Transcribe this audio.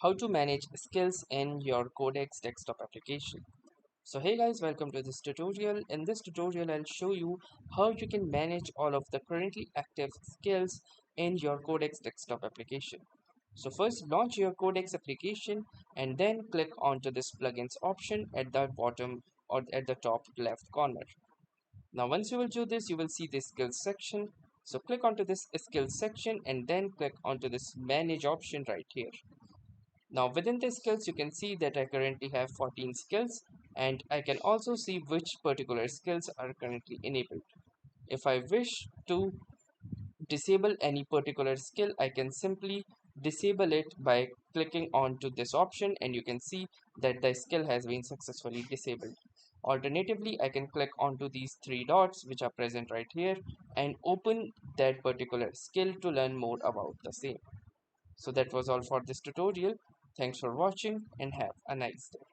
how to manage skills in your Codex desktop application. So hey guys, welcome to this tutorial. In this tutorial, I'll show you how you can manage all of the currently active skills in your Codex desktop application. So first launch your Codex application and then click onto this plugins option at the bottom or at the top left corner. Now once you will do this, you will see the skills section. So click onto this skills section and then click onto this manage option right here. Now within the skills you can see that I currently have 14 skills and I can also see which particular skills are currently enabled. If I wish to disable any particular skill, I can simply disable it by clicking on to this option and you can see that the skill has been successfully disabled. Alternatively, I can click onto these three dots which are present right here and open that particular skill to learn more about the same. So that was all for this tutorial. Thanks for watching and have a nice day.